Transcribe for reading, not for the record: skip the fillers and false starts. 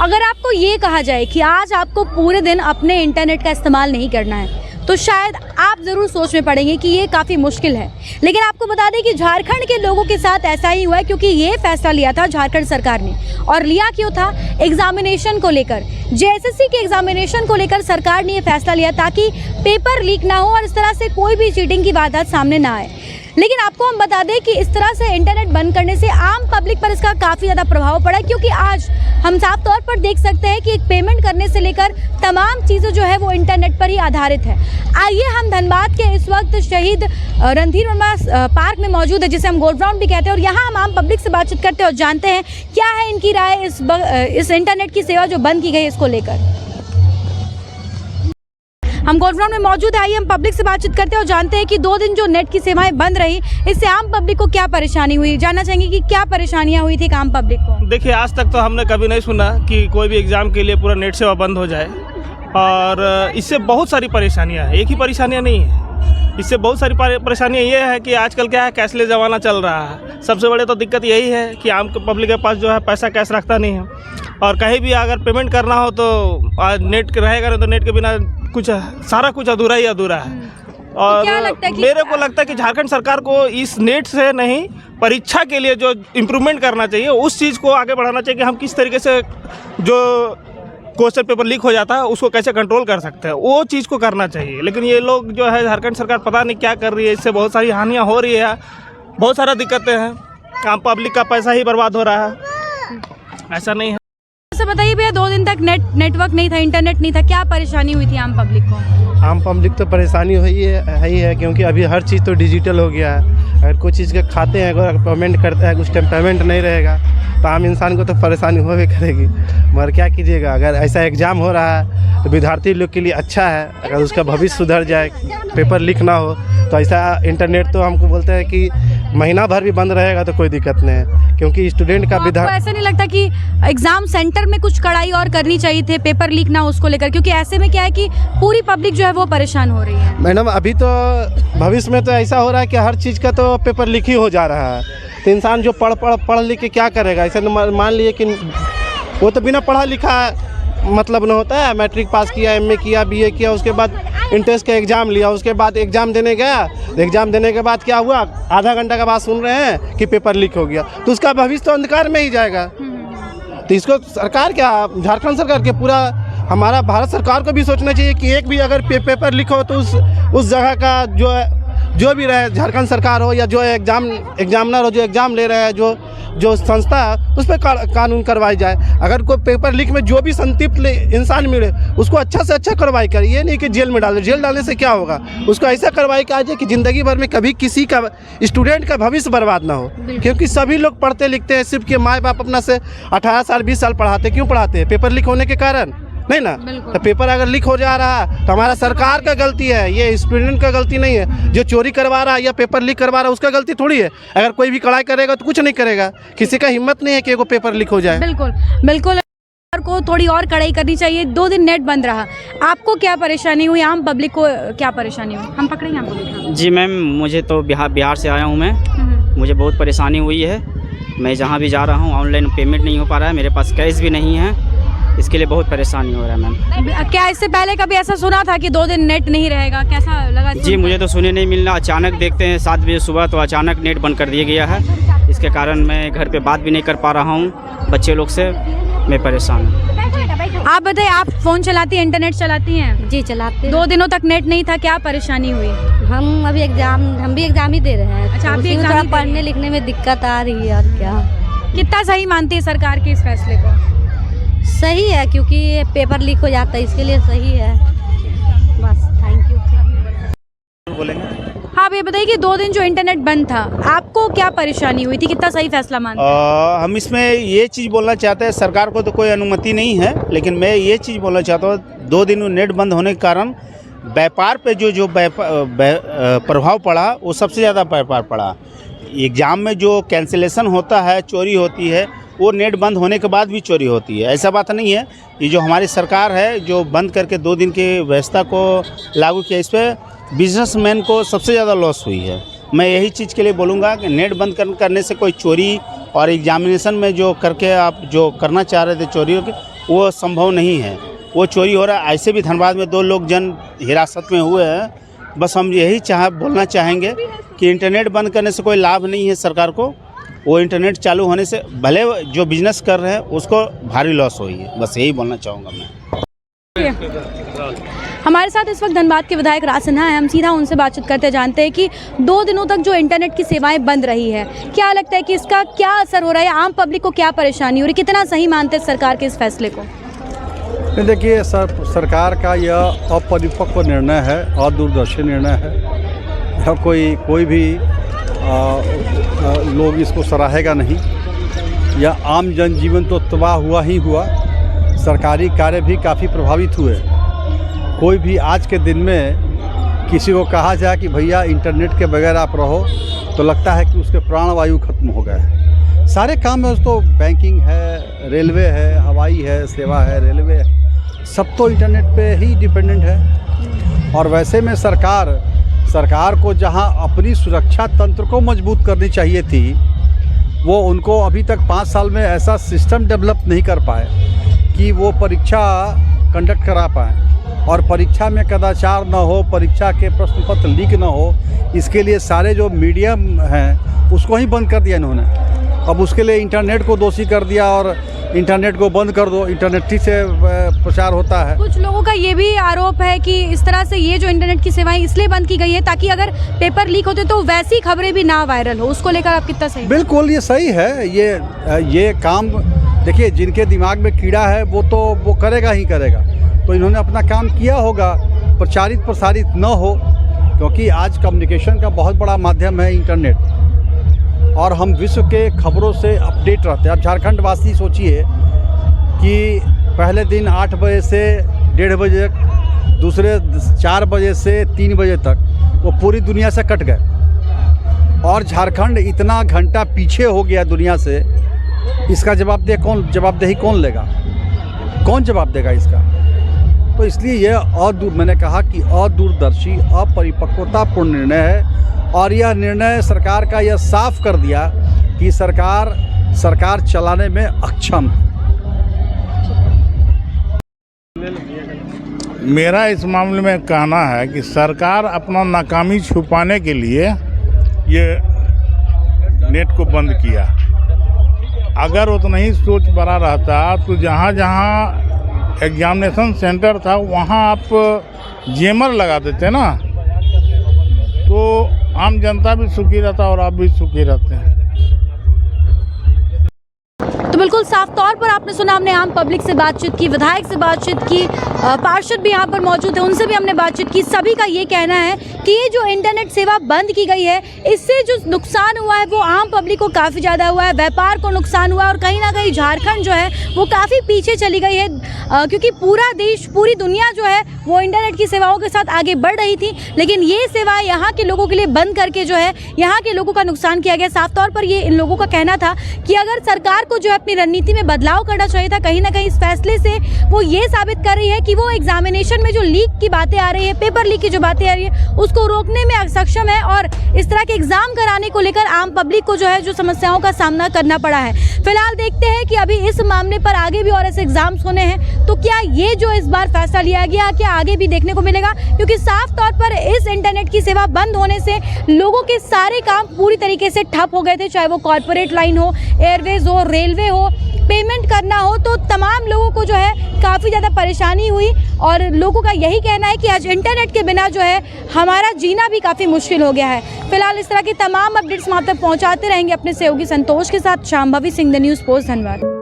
अगर आपको ये कहा जाए कि आज आपको पूरे दिन अपने इंटरनेट का इस्तेमाल नहीं करना है तो शायद आप ज़रूर सोच में पड़ेंगे कि ये काफ़ी मुश्किल है। लेकिन आपको बता दें कि झारखंड के लोगों के साथ ऐसा ही हुआ है, क्योंकि ये फैसला लिया था झारखंड सरकार ने। और लिया क्यों था? एग्जामिनेशन को लेकर, जेएसएससी के एग्जामिनेशन को लेकर सरकार ने ये फैसला लिया ताकि पेपर लीक ना हो और इस तरह से कोई भी चीटिंग की वारदात सामने ना आए। लेकिन आपको हम बता दें कि इस तरह से इंटरनेट बंद करने से आम पब्लिक पर इसका काफ़ी ज़्यादा प्रभाव पड़ा है, क्योंकि आज हम साफ तौर पर देख सकते हैं कि एक पेमेंट करने से लेकर तमाम चीज़ें जो है वो इंटरनेट पर ही आधारित है। आइए हम धनबाद के इस वक्त शहीद रणधीर वर्मा पार्क में मौजूद है, जिसे हम गोल्ड ग्राउंड भी कहते हैं, और यहाँ हम आम पब्लिक से बातचीत करते हैं और जानते हैं क्या है इनकी राय इस इंटरनेट की सेवा जो बंद की गई इसको लेकर। हम गोल्ड ग्राउंड में मौजूद है, आइए हम पब्लिक से बातचीत करते हैं और जानते हैं कि 2 दिन जो नेट की सेवाएं बंद रही इससे आम पब्लिक को क्या परेशानी हुई। जानना चाहेंगे कि क्या परेशानियां हुई थी आम पब्लिक को। देखिए, आज तक तो हमने कभी नहीं सुना कि कोई भी एग्ज़ाम के लिए पूरा नेट सेवा बंद हो जाए, और इससे बहुत सारी परेशानियां हैं, एक ही परेशानियां नहीं है। इससे बहुत सारी परेशानियां ये है कि आजकल क्या है, कैशलेस ज़माना चल रहा है। सबसे बड़े तो दिक्कत यही है कि आम पब्लिक के पास जो है पैसा कैश रखता नहीं है, और कहीं भी अगर पेमेंट करना हो तो नेट रहेगा नहीं, तो नेट के बिना सारा कुछ अधूरा ही अधूरा है। और मेरे को लगता है कि झारखंड सरकार को इस नेट से नहीं, परीक्षा के लिए जो इम्प्रूवमेंट करना चाहिए उस चीज़ को आगे बढ़ाना चाहिए कि हम किस तरीके से जो क्वेश्चन पेपर लीक हो जाता है उसको कैसे कंट्रोल कर सकते हैं, वो चीज़ को करना चाहिए। लेकिन ये लोग जो है, झारखंड सरकार पता नहीं क्या कर रही है, इससे बहुत सारी हानियाँ हो रही है, बहुत सारा दिक्कतें हैं, आम पब्लिक का पैसा ही बर्बाद हो रहा है, ऐसा नहीं है। बताइए भैया, 2 दिन तक नेटवर्क नहीं था, इंटरनेट नहीं था, क्या परेशानी हुई थी आम पब्लिक को? आम पब्लिक तो परेशानी हुई है क्योंकि अभी हर चीज़ तो डिजिटल हो गया है। अगर कोई चीज़ के खाते हैं, अगर पेमेंट करते हैं, कुछ टाइम पेमेंट नहीं रहेगा तो आम इंसान को तो परेशानी होवे करेगी। मगर क्या कीजिएगा, अगर ऐसा एग्ज़ाम हो रहा है तो विद्यार्थी लोग के लिए अच्छा है। अगर उसका भविष्य सुधर जाए, पेपर लीक ना हो, तो ऐसा इंटरनेट तो हमको बोलते हैं कि महीना भर भी बंद रहेगा तो कोई दिक्कत नहीं है, क्योंकि स्टूडेंट का विद्यार्थी। ऐसा नहीं लगता कि एग्जाम सेंटर में कुछ कड़ाई और करनी चाहिए थे, पेपर लीक ना हो उसको लेकर? क्योंकि ऐसे में क्या है कि पूरी पब्लिक जो है वो परेशान हो रही है। मैडम, अभी तो भविष्य में तो ऐसा हो रहा है कि हर चीज़ का तो पेपर लीक ही हो जा रहा है, तो इंसान जो पढ़ लिख के क्या करेगा? ऐसे मान लिए कि वो तो बिना पढ़ा लिखा मतलब न होता है। मैट्रिक पास किया, एमए किया, बीए किया, उसके बाद इंट्रेंस का एग्ज़ाम लिया, उसके बाद एग्ज़ाम देने गया, एग्ज़ाम देने के बाद क्या हुआ, आधा घंटा का बाद सुन रहे हैं कि पेपर लीक हो गया, तो उसका भविष्य तो अंधकार में ही जाएगा। तो इसको सरकार क्या, झारखंड सरकार के पूरा हमारा भारत सरकार को भी सोचना चाहिए कि एक भी अगर पेपर लीक हो तो उस जगह का जो भी रहे, झारखंड सरकार हो या जो एग्जामिनर हो, जो एग्ज़ाम ले रहे हैं, जो संस्था है, उस पर कानून करवाई जाए। अगर कोई पेपर लीक में जो भी संतृप्त इंसान मिले उसको अच्छा से अच्छा कार्रवाई करे, ये नहीं कि जेल में डाले। जेल डालने से क्या होगा, उसको ऐसा कार्रवाई किया जाए कि ज़िंदगी भर में कभी किसी का स्टूडेंट का भविष्य बर्बाद ना हो। क्योंकि सभी लोग पढ़ते लिखते हैं, सिर्फ कि माँ बाप अपना से 18 साल 20 साल पढ़ाते, क्यों पढ़ाते हैं? पेपर लीक होने के कारण नहीं ना। तो पेपर अगर लीक हो जा रहा है तो हमारा सरकार का गलती है, ये स्टूडेंट का गलती नहीं है। जो चोरी करवा रहा है या पेपर लीक करवा रहा है उसका गलती थोड़ी है। अगर कोई भी कड़ाई करेगा तो कुछ नहीं करेगा, किसी का हिम्मत नहीं है कि वो पेपर लीक हो जाए। बिल्कुल बिल्कुल, को थोड़ी और कड़ाई करनी चाहिए। 2 दिन नेट बंद रहा, आपको क्या परेशानी हुई, आम पब्लिक को क्या परेशानी हुई? हम पकड़ेंगे आपको। जी मैम, मुझे तो बिहार से आया हूँ मैं, मुझे बहुत परेशानी हुई है। मैं जहाँ भी जा रहा हूँ ऑनलाइन पेमेंट नहीं हो पा रहा है, मेरे पास कैश भी नहीं है, इसके लिए बहुत परेशानी हो रहा है मैम। क्या इससे पहले कभी ऐसा सुना था कि 2 दिन नेट नहीं रहेगा? कैसा लगा? जी मुझे तो सुनने नहीं मिलना, अचानक देखते हैं 7 बजे सुबह तो अचानक नेट बंद कर दिया गया है। इसके कारण मैं घर पे बात भी नहीं कर पा रहा हूँ बच्चे लोग से, मैं परेशान हूँ। आप बताइए, आप फ़ोन चलाती हैं, इंटरनेट चलाती हैं? जी चलाते हैं। 2 दिनों तक नेट नहीं था, क्या परेशानी हुई? हम भी एग्ज़ाम ही दे रहे हैं। अच्छा, आप भी एग्जाम पढ़ने लिखने में दिक्कत आ रही है, और क्या। कितना सही मानती है सरकार के इस फैसले को? सही है, क्योंकि पेपर लीक हो जाता है, इसके लिए सही है। बस, थैंक यू। बोलेंगे। हाँ भैया, बताइए कि 2 दिन जो इंटरनेट बंद था, आपको क्या परेशानी हुई थी, कितना सही फैसला मानते हैं? हम इसमें ये चीज़ बोलना चाहते हैं, सरकार को तो कोई अनुमति नहीं है, लेकिन मैं ये चीज़ बोलना चाहता हूँ 2 दिन नेट बंद होने के कारण व्यापार पे जो प्रभाव पड़ा वो सबसे ज़्यादा व्यापार पड़ा। एग्ज़ाम में जो कैंसिलेशन होता है, चोरी होती है, वो नेट बंद होने के बाद भी चोरी होती है। ऐसा बात नहीं है। ये जो हमारी सरकार है जो बंद करके 2 दिन की व्यवस्था को लागू किया, इस पर बिजनेसमैन को सबसे ज़्यादा लॉस हुई है। मैं यही चीज़ के लिए बोलूँगा कि नेट बंद करने से कोई चोरी और एग्जामिनेशन में जो करके आप जो करना चाह रहे थे चोरी, वो संभव नहीं है, वो चोरी हो रहा है। ऐसे भी धनबाद में 2 लोग जन हिरासत में हुए हैं। बस हम यही बोलना चाहेंगे कि इंटरनेट बंद करने से कोई लाभ नहीं है सरकार को। वो इंटरनेट चालू होने से भले जो बिजनेस कर रहे हैं उसको भारी लॉस हुई है। बस यही बोलना चाहूँगा मैं। हमारे साथ इस वक्त धनबाद के विधायक राज सिन्हा हैं। हम सीधा उनसे बातचीत करते जानते हैं कि 2 दिनों तक जो इंटरनेट की सेवाएं बंद रही है, क्या लगता है कि इसका क्या असर हो रहा है, आम पब्लिक को क्या परेशानी हो रही है, कितना सही मानते हैं सरकार के इस फैसले को? देखिए सरकार का यह अपरिपक्व निर्णय है, अदूरदर्शी निर्णय है। यह कोई भी लोग इसको सराहेगा नहीं। यह आम जनजीवन तो तबाह हुआ ही हुआ, सरकारी कार्य भी काफ़ी प्रभावित हुए। कोई भी आज के दिन में किसी को कहा जाए कि भैया इंटरनेट के बगैर आप रहो तो लगता है कि उसके प्राणवायु खत्म हो गए। सारे काम में तो बैंकिंग है, रेलवे है, हवाई है, सेवा है, रेलवे है, सब तो इंटरनेट पे ही डिपेंडेंट है। और वैसे में सरकार को जहां अपनी सुरक्षा तंत्र को मजबूत करनी चाहिए थी, वो उनको अभी तक 5 साल में ऐसा सिस्टम डेवलप नहीं कर पाए कि वो परीक्षा कंडक्ट करा पाएँ। और परीक्षा में कदाचार न हो, परीक्षा के प्रश्न पत्र लीक न हो, इसके लिए सारे जो मीडियम हैं उसको ही बंद कर दिया इन्होंने। अब उसके लिए इंटरनेट को दोषी कर दिया और इंटरनेट को बंद कर दो, इंटरनेट ठीक से प्रचार होता है। कुछ लोगों का ये भी आरोप है कि इस तरह से ये जो इंटरनेट की सेवाएं इसलिए बंद की गई है ताकि अगर पेपर लीक होते तो वैसी खबरें भी ना वायरल हो। उसको लेकर आप कितना सही? बिल्कुल ये सही है। ये काम देखिए, जिनके दिमाग में कीड़ा है वो करेगा ही करेगा। तो इन्होंने अपना काम किया होगा, प्रचारित प्रसारित न हो, क्योंकि आज कम्युनिकेशन का बहुत बड़ा माध्यम है इंटरनेट। और हम विश्व के खबरों से अपडेट रहते हैं। अब झारखंड वासी सोचिए कि पहले दिन 8 बजे से 1:30 बजे तक, दूसरे 4 बजे से 3 बजे तक वो पूरी दुनिया से कट गए। और झारखंड इतना घंटा पीछे हो गया दुनिया से, इसका जवाबदेही कौन लेगा? कौन जवाब देगा इसका? तो इसलिए यह मैंने कहा कि अदूरदर्शी, अपरिपक्वतापूर्ण निर्णय है। और यह निर्णय सरकार का यह साफ कर दिया कि सरकार चलाने में अक्षम है। मेरा इस मामले में कहना है कि सरकार अपना नाकामी छुपाने के लिए ये नेट को बंद किया। अगर उतना ही सोच बड़ा रहता तो जहाँ जहाँ एग्जामिनेशन सेंटर था वहाँ आप जेमर लगा देते ना, तो आम जनता भी सुखी रहता और आप भी सुखी रहते हैं। तो बिल्कुल साफ तौर पर आपने सुना, हमने आम पब्लिक से बातचीत की, विधायक से बातचीत की, पार्षद भी यहाँ पर मौजूद है, उनसे भी हमने बातचीत की। सभी का ये कहना है कि ये जो इंटरनेट सेवा बंद की गई है, इससे जो नुकसान हुआ है वो आम पब्लिक को काफ़ी ज़्यादा हुआ है, व्यापार को नुकसान हुआ है और कहीं ना कहीं झारखंड जो है वो काफ़ी पीछे चली गई है, क्योंकि पूरा देश, पूरी दुनिया जो है वो इंटरनेट की सेवाओं के साथ आगे बढ़ रही थी। लेकिन ये सेवाएँ यहाँ के लोगों के लिए बंद करके जो है यहाँ के लोगों का नुकसान किया गया। साफ तौर पर ये इन लोगों का कहना था कि अगर सरकार को जो है अपनी रणनीति में बदलाव करना चाहिए था। कहीं ना कहीं इस फैसले से वो ये साबित कर रही है कि वो एग्जामिनेशन में जो लीक की बातें आ रही है, पेपर लीक की जो बातें आ रही है, उसको रोकने में सक्षम है और इस तरह के एग्जाम कराने को लेकर आम पब्लिक को जो है जो समस्याओं का सामना करना पड़ा है। फिलहाल देखते हैं कि अभी इस मामले पर आगे भी और ऐसे एग्जाम्स होने हैं तो क्या ये जो इस बार फैसला लिया गया क्या आगे भी देखने को मिलेगा, क्योंकि साफ तौर पर इस इंटरनेट की सेवा बंद होने से लोगों के सारे काम पूरी तरीके से ठप हो गए थे, चाहे वो कॉर्पोरेट लाइन हो, एयरवेज हो, रेलवे हो, पेमेंट करना हो, तो तमाम लोगों को जो है काफ़ी ज़्यादा परेशानी हुई। और लोगों का यही कहना है कि आज इंटरनेट के बिना जो है हमारा जीना भी काफ़ी मुश्किल हो गया है। फिलहाल इस तरह की तमाम अपडेट्स हम आप तक पहुँचाते रहेंगे अपने सहयोगी संतोष के साथ। Shambhavi Singh, the news post, धन्यवाद।